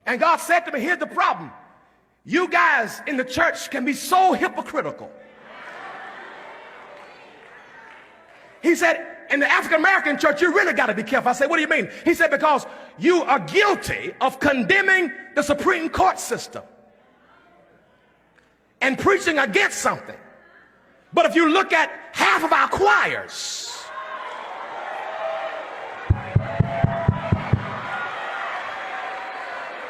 And God said to me, here's the problem. You guys in the church can be so hypocritical. He said, in the African-American church, you really got to be careful. I said, what do you mean? He said, because you are guilty of condemning the Supreme Court system and preaching against something. But if you look at half of our choirs,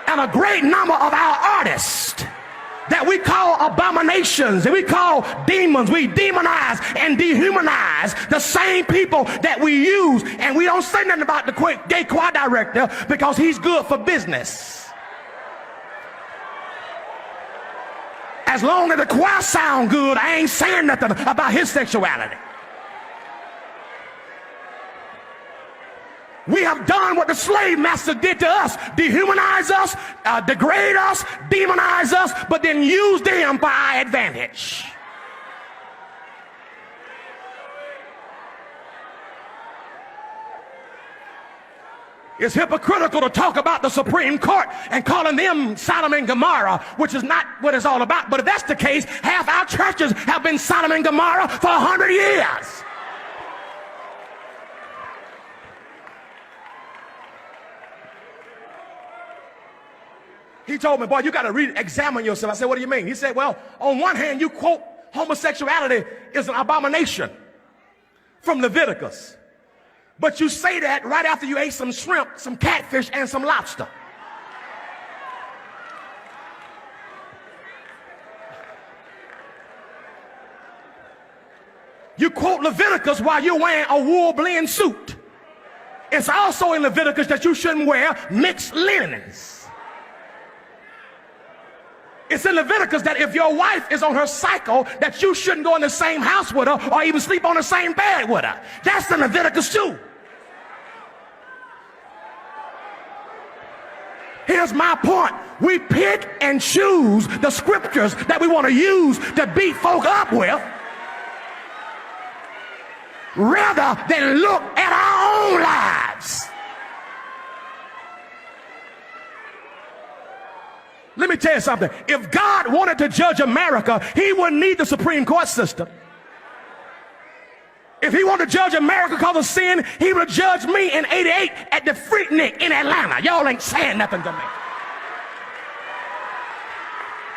and a great number of our artists that we call abominations and we call demons, we demonize and dehumanize the same people that we use, and we don't say nothing about the gay choir director because he's good for business. As long as the choir sound good, I ain't saying nothing about his sexuality. We have done what the slave master did to us: dehumanize us, degrade us, demonize us, but then use them for our advantage. It's hypocritical to talk about the Supreme Court and calling them Sodom and Gomorrah, which is not what it's all about. But if that's the case, half our churches have been Sodom and Gomorrah for 100 years. He told me, boy, you got to re-examine yourself. I said, what do you mean? He said, well, on one hand, you quote homosexuality is an abomination from Leviticus. But you say that right after you ate some shrimp, some catfish, and some lobster. You quote Leviticus while you're wearing a wool blend suit. It's also in Leviticus that you shouldn't wear mixed linens. It's in Leviticus that if your wife is on her cycle, that you shouldn't go in the same house with her or even sleep on the same bed with her. That's in Leviticus too. Here's my point. We pick and choose the scriptures that we want to use to beat folk up with, rather than look at our own lives. Let me tell you something. If God wanted to judge America, he wouldn't need the Supreme Court system. If he wanted to judge America because of sin, he would have judged me in '88 at the Freaknik in Atlanta. Y'all ain't saying nothing to me.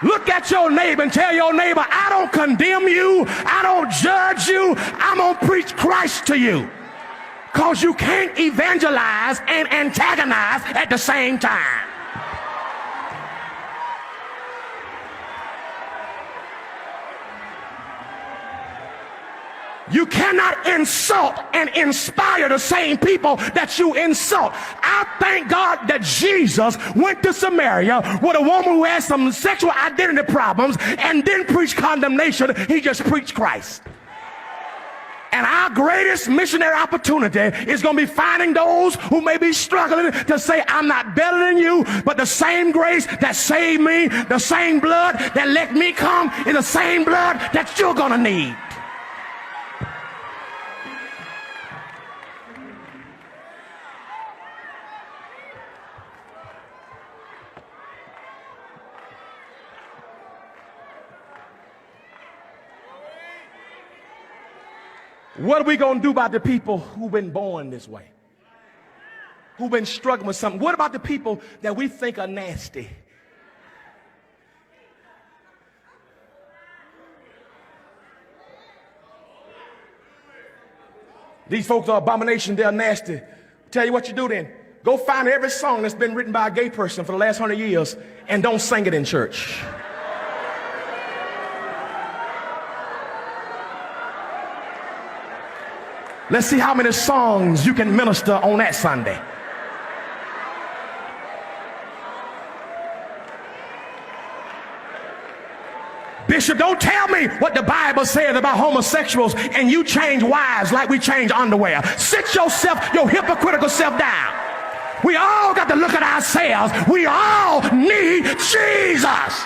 Look at your neighbor and tell your neighbor, I don't condemn you. I don't judge you. I'm going to preach Christ to you. Because you can't evangelize and antagonize at the same time. You cannot insult and inspire the same people that you insult. I thank God that Jesus went to Samaria with a woman who had some sexual identity problems and didn't preach condemnation. He just preached Christ. And our greatest missionary opportunity is going to be finding those who may be struggling to say, I'm not better than you, but the same grace that saved me, the same blood that let me come, is the same blood that you're going to need. What are we going to do about the people who've been born this way? Who've been struggling with something? What about the people that we think are nasty? These folks are abomination, they're nasty. Tell you what you do then. Go find every song that's been written by a gay person for the last 100 years and don't sing it in church. Let's see how many songs you can minister on that Sunday. Bishop, don't tell me what the Bible says about homosexuals and you change wives like we change underwear. Sit yourself, your hypocritical self down. We all got to look at ourselves. We all need Jesus.